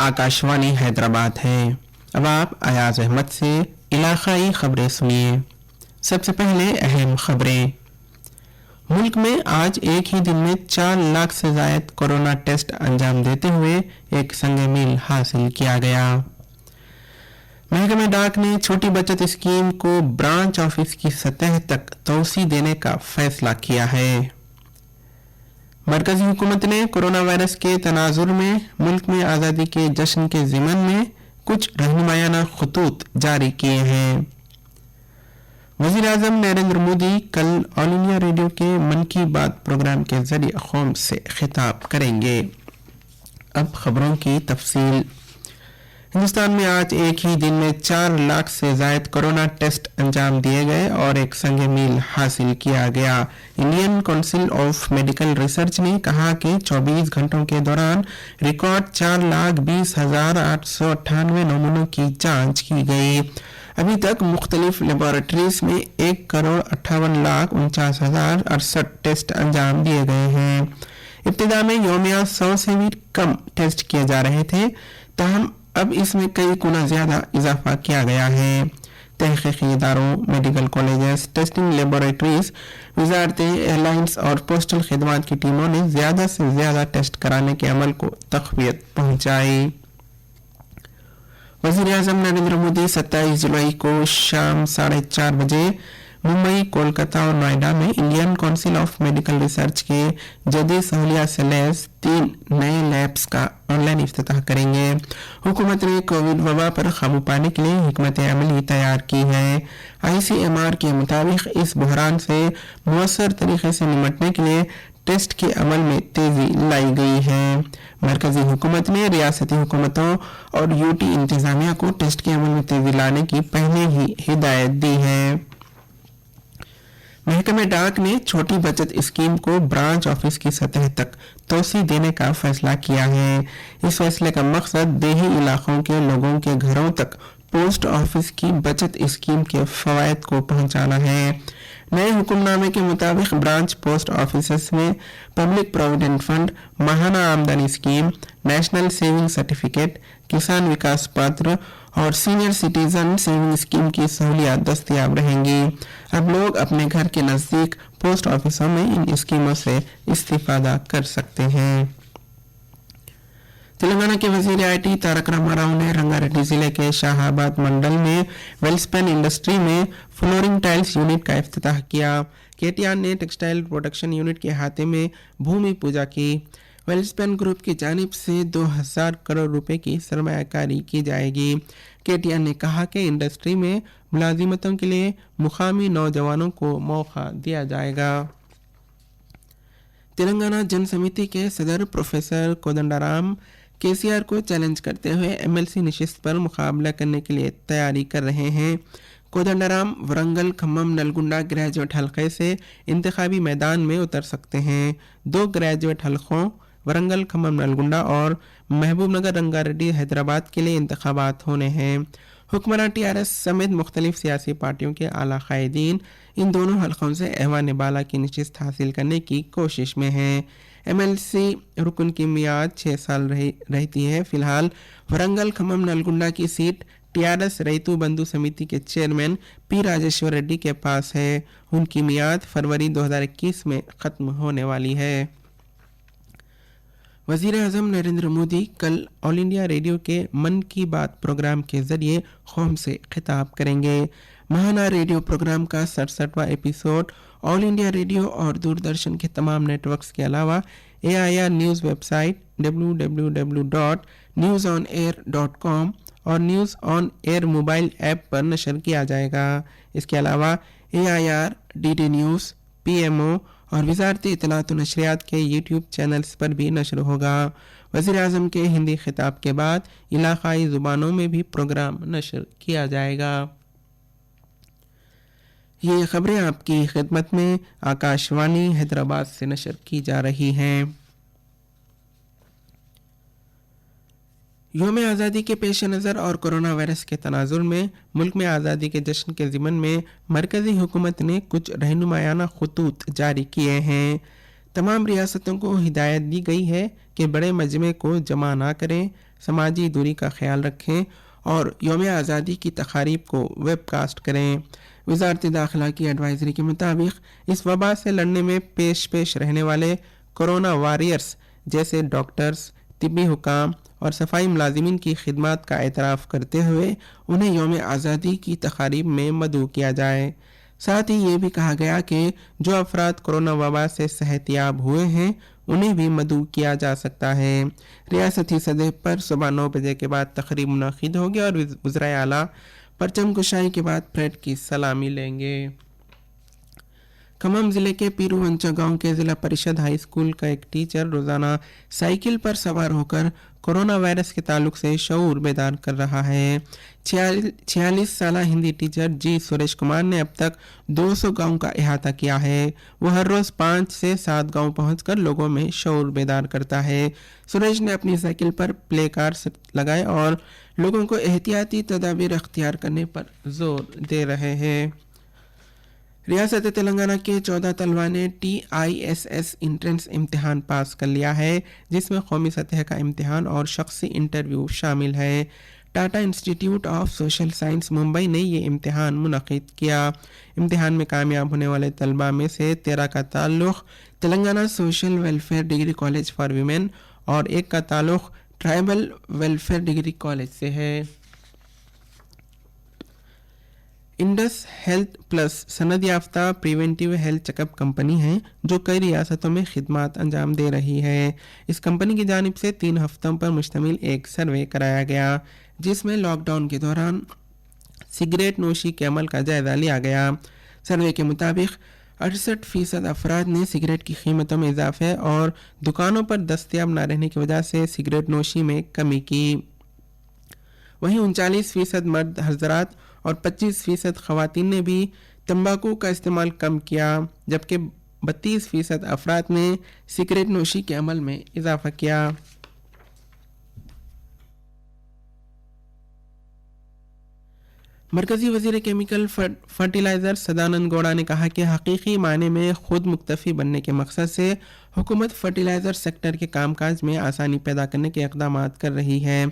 आकाशवाणी हैदराबाद है। अब आप अयाज अहमद से इलाकाई खबरें सुनिए। सबसे पहले अहम खबरें। मुल्क में आज एक ही दिन में 4 लाख से ज़ायद कोरोना टेस्ट अंजाम देते हुए एक संग मील हासिल किया गया। महकमे डाक ने छोटी बचत स्कीम को ब्रांच ऑफिस की सतह तक तोसी देने का फैसला किया है। मरकजी हुकूमत ने कोरोना वायरस के तनाजुर में मुल्क में आज़ादी के जश्न के ज़िमन में कुछ रहनुमायाना खतूत जारी किए हैं। वज़ीर आज़म नरेंद्र मोदी कल ऑल इंडिया रेडियो के मन की बात प्रोग्राम के जरिए कौम से खिताब करेंगे। अब खबरों की तफसील। हिंदुस्तान में आज एक ही दिन में 4 लाख से ज़ायद कोरोना टेस्ट अंजाम दिए गए और एक संग मील हासिल किया गया। Indian council of medical research ने कहा कि 24 घंटों के दौरान रिकॉर्ड 4,20,898 नमूनों की जांच की गई। अभी तक मुख्तलिफ लेबोरेटरीज में 1,58,49,068 टेस्ट अंजाम दिए गए हैं। इब्तिदा में यौमिया 100 से भी कम टेस्ट किए जा रहे थे, ताहम अब इसमें कई गुना ज्यादा इजाफा किया गया है। तहकीकी इदारों, मेडिकल कॉलेजेस, टेस्टिंग लेबोरेटरीज, वजारतें, एयरलाइंस और पोस्टल खिदमात की टीमों ने ज्यादा से ज्यादा टेस्ट कराने के अमल को तक़वियत पहुंचाई। वज़ीर आज़म नरेंद्र मोदी 27 जुलाई को शाम 4:30 बजे मुंबई, कोलकाता और नोएडा में Indian council of medical research के जदीद सहूलियात से लैस 3 नए लैब्स का ऑनलाइन इफ्तिताह करेंगे। हुकूमत ने कोविड वबा पर काबू पाने के लिए हिकमत अमली तैयार की है। ICMR के मुताबिक इस बहरान से मुअस्सर तरीके से निपटने के लिए टेस्ट के अमल में तेजी लाई गई है। मरकजी हुकूमत ने रियासती हुकूमतों और UT इंतजामिया को टेस्ट के अमल में तेजी लाने की पहले ही हिदायत दी है। महकमे डाक ने छोटी बचत स्कीम को ब्रांच ऑफिस की सतह तक तोसी देने का फैसला किया है। इस फैसले का मकसद देही इलाकों के लोगों के घरों तक पोस्ट ऑफिस की बचत स्कीम के फवायद को पहुंचाना है। नए हुक्मनामे के मुताबिक ब्रांच पोस्ट ऑफिस में पब्लिक प्रोविडेंट फंड, माहाना आमदनी स्कीम, नेशनल सेविंग सर्टिफिकेट, किसान विकास पत्र और सीनियर सिटीजन सेविंग स्कीम की सहूलियात दस्तयाब रहेंगी। अब लोग अपने घर के नज़दीक पोस्ट ऑफिसों में इन स्कीमों से इस्तिफादा कर सकते हैं। तेलंगाना के वजीर IT तारक रामाराव ने रंगारेड्डी जिले के शाहाबाद मंडल में वेल्सपेन इंडस्ट्री में फ्लोरिंग टाइल्स यूनिट का इफ्तिताह किया। KTR ने टेक्सटाइल प्रोडक्शन यूनिट के हाथे में भूमि पूजा की। वेल्सपेन ग्रुप की जानिब से 2,000 करोड़ रुपए की सरमायाकारी की जाएगी। KTR ने कहा कि इंडस्ट्री में मुलाजिमतों के लिए मुकामी नौजवानों को मौका दिया जाएगा। तेलंगाना जन समिति के सदर प्रोफेसर कोदंडराम KCR को चैलेंज करते हुए MLC नशिस्त पर मुकाबला करने के लिए तैयारी कर रहे हैं। कोदंडराम वरंगल, खम्मम, नलगुंडा ग्रेजुएट हलके से इंतखाबी मैदान में उतर सकते हैं। 2 ग्रेजुएट हलकों वरंगल, खम्मम, नलगुंडा और महबूब नगर, रंगारेड्डी, हैदराबाद के लिए इंतखाबात होने हैं। हुक्मरान TRS समेत मुख्तलिफ सियासी पार्टियों के आला कायदीन इन दोनों हलकों से ऐवान बाला की नशिस्त हासिल करने की कोशिश में हैं। MLC रुकन की मियाद 6 साल रहती है। फिलहाल वरंगल, खम्मम, नलगुंडा की सीट TRS रैतु बंधु समिति के चेयरमैन P राजेश्वर रेड्डी के पास है। उनकी मियाद फरवरी 2021 में खत्म होने वाली है। वज़ीर आज़म नरेंद्र मोदी कल ऑल इंडिया रेडियो के मन की बात प्रोग्राम के जरिए कौम से खिताब करेंगे। महाना रेडियो प्रोग्राम का 67वां एपिसोड ऑल इंडिया रेडियो और दूरदर्शन के तमाम नेटवर्क्स के अलावा AIR न्यूज़ वेबसाइट www.newsonair.com और news on air mobile app पर नशर किया जाएगा। इसके अलावा AIR, DD न्यूज़, PMO और वजारत इत्तलात व नशरियात के YouTube चैनल्स पर भी नशर होगा। वज़ीर आज़म के हिंदी खिताब के बाद इलाकाई ज़ुबानों में भी प्रोग्राम नशर किया जाएगा। ये खबरें आपकी खिदमत में आकाशवाणी हैदराबाद से नशर की जा रही हैं। यौम आज़ादी के पेश नज़र और कोरोना वायरस के तनाजुर में मुल्क में आज़ादी के जश्न के ज़िमन में मरकज़ी हुकूमत ने कुछ रहनुमायाना खतूत जारी किए हैं। तमाम रियासतों को हिदायत दी गई है कि बड़े मजमे को जमा ना करें, समाजी दूरी का ख्याल रखें और यौम आज़ादी की तकारीब को वेबकास्ट करें। वजारत दाखिला की एडवाइजरी के मुताबिक इस वबा से लड़ने में पेश रहने वाले कोरोना वॉरियर्स जैसे डॉक्टर्स, तिब्बी हुकाम और सफाई मुलाजिमीन की खिदमत का एतराफ़ करते हुए उन्हें यौम आज़ादी की तकारीब में मदऊ किया जाए। साथ ही ये भी कहा गया कि जो अफराद कोरोना वबा से सेहतियाब हुए हैं उन्हें भी मदऊ किया जा सकता है। रियासती सतह पर सुबह 9 बजे के बाद तकरीब मुनक़िद होगी और वज़राए आला परचम कुशाई के बाद परेड की सलामी लेंगे। खम्मम ज़िले के पीरूवंचा गांव के ज़िला परिषद हाई स्कूल का एक टीचर रोज़ाना साइकिल पर सवार होकर कोरोना वायरस के ताल्लुक से शऊर बेदार कर रहा है। 46 साला हिंदी टीचर जी सुरेश कुमार ने अब तक 200 गांव का अहाता किया है। वह हर रोज़ 5 से 7 गांव पहुंचकर लोगों में शऊर बेदार करता है। सुरेश ने अपनी साइकिल पर प्ले कार्ड्स लगाए और लोगों को एहतियाती तदाबीर अख्तियार करने पर जोर दे रहे हैं। रियासत तेलंगाना के 14 तलबा ने TISS इंट्रेंस इम्तिहान पास कर लिया है, जिसमें कौमी सतह का इम्तिहान और शख्सी इंटरव्यू शामिल है। Tata institute of social science Mumbai ने ये इम्तिहान मुनक़िद किया। इम्तिहान में कामयाब होने वाले तलबा में से 13 का ताल्लुक़ Telangana social welfare degree college for women और एक का ताल्लुक़ ट्राइबल वेलफेयर डिग्री कॉलेज से है। इंडस हेल्थ प्लस सनद याफ्ता प्रिवेंटिव हेल्थ चेकअप कंपनी है जो कई रियासतों में खिदमत अंजाम दे रही है। इस कंपनी की जानिब से 3 हफ्तों पर मुश्तमिल एक सर्वे कराया गया, जिसमें लॉकडाउन के दौरान सिगरेट नोशी के अमल का जायजा लिया गया। सर्वे के मुताबिक 68% अफराद ने सिगरेट की कीमतों में इजाफे और दुकानों पर दस्तयाब न रहने की वजह से सिगरेट नोशी में कमी की। वहीं 39% मर्द हजरात और 25% ख़वातीन ने भी तंबाकू का इस्तेमाल कम किया, जबकि 32% अफराद ने सिगरेट नोशी के अमल में इजाफा किया। मरकज़ी वज़ीर केमिकल फर्टिलाइज़र सदानंद गौड़ा ने कहा कि हकीकी माने में खुद मुक्तफ़ी बनने के मकसद से हुकूमत फर्टिलाइज़र सेक्टर के कामकाज में आसानी पैदा करने के इक़दाम कर रही है।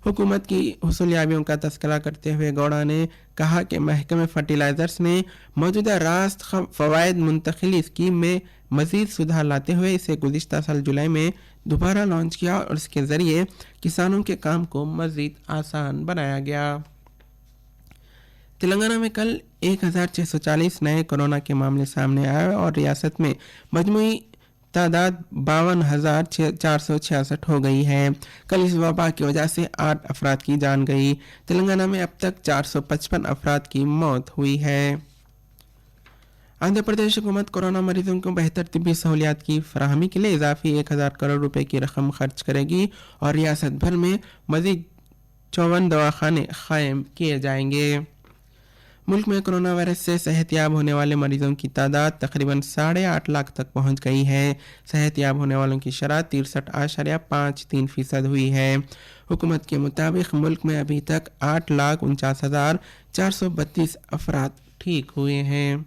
हुकूमत की हुसूलियाबियों का तज़किरा करते हुए गौड़ा ने कहा कि महकमे फर्टिलाइज़र्स ने मौजूदा रास्त फ़वाइद मुंतकिली स्कीम में मज़ीद सुधार लाते हुए इसे गुज़िश्ता साल जुलाई में दोबारा लॉन्च किया और इसके ज़रिए किसानों के काम को मज़ीद आसान बनाया गया। तेलंगाना में कल 1640 नए कोरोना के मामले सामने आए और रियासत में मजमूई तादाद 52,466 हो गई है। कल इस वबा की वजह से 8 अफराद की जान गई। तेलंगाना में अब तक 455 अफराद की मौत हुई है। आंध्र प्रदेश हुकूमत कोरोना मरीजों को बेहतर तिब्बी सहूलियात की फराहमी के लिए इजाफी 1000 करोड़ रुपए की रकम खर्च करेगी और रियासत भर में मजीद 54 दवाखाने कायम किए जाएंगे। मुल्क में कोरोना वायरस से सेहतियाब होने वाले मरीजों की तादाद तकरीबन 8.5 लाख तक पहुंच गई है। सेहतियाब होने वालों की शरह 63.53% हुई है। हुकूमत के मुताबिक मुल्क में अभी तक 8,49,432 अफराद ठीक हुए हैं।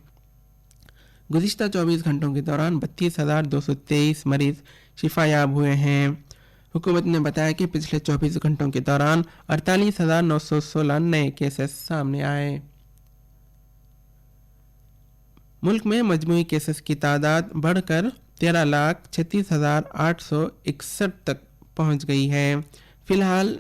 गुज़िश्ता 24 घंटों के दौरान 32,223 मरीज शिफायाब हुए हैं। हुकूमत ने बताया कि पिछले 24 घंटों के दौरान 48,916 नए केसेस सामने आए। मुल्क में मजमूई केसेस की तादाद बढ़कर 13,36,861 तक पहुंच गई है। फिलहाल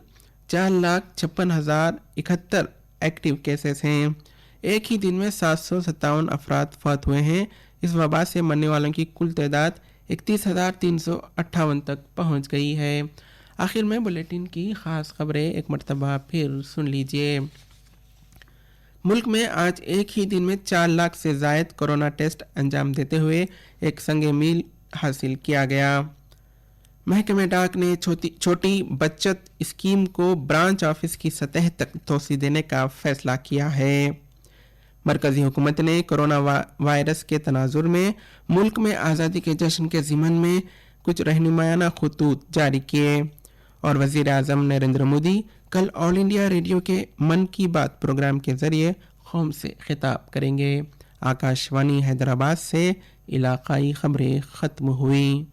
4,56,071 एक्टिव केसेस हैं। एक ही दिन में 757 अफराद फौत हुए हैं। इस वबा से मरने वालों की कुल तादाद 31,358 तक पहुंच गई है। आखिर में बुलेटिन की ख़ास खबरें एक मरतबा फिर सुन लीजिए। मुल्क में आज एक ही दिन में 4 लाख से ज़ायद कोरोना टेस्ट अंजाम देते हुए एक संग मील हासिल किया गया। महकमे डाक ने छोटी बचत स्कीम को ब्रांच ऑफिस की सतह तक तोसी देने का फैसला किया है। मरकज़ी हुकूमत ने कोरोना वायरस के तनाजुर में मुल्क में आज़ादी के जश्न के ज़िमन में कुछ रहनुमायाना खतूत जारी किए और वज़ीर आज़म नरेंद्र मोदी कल ऑल इंडिया रेडियो के मन की बात प्रोग्राम के ज़रिए कौम से खिताब करेंगे। आकाशवाणी हैदराबाद से علاقائی خبریں ختم ہوئیں۔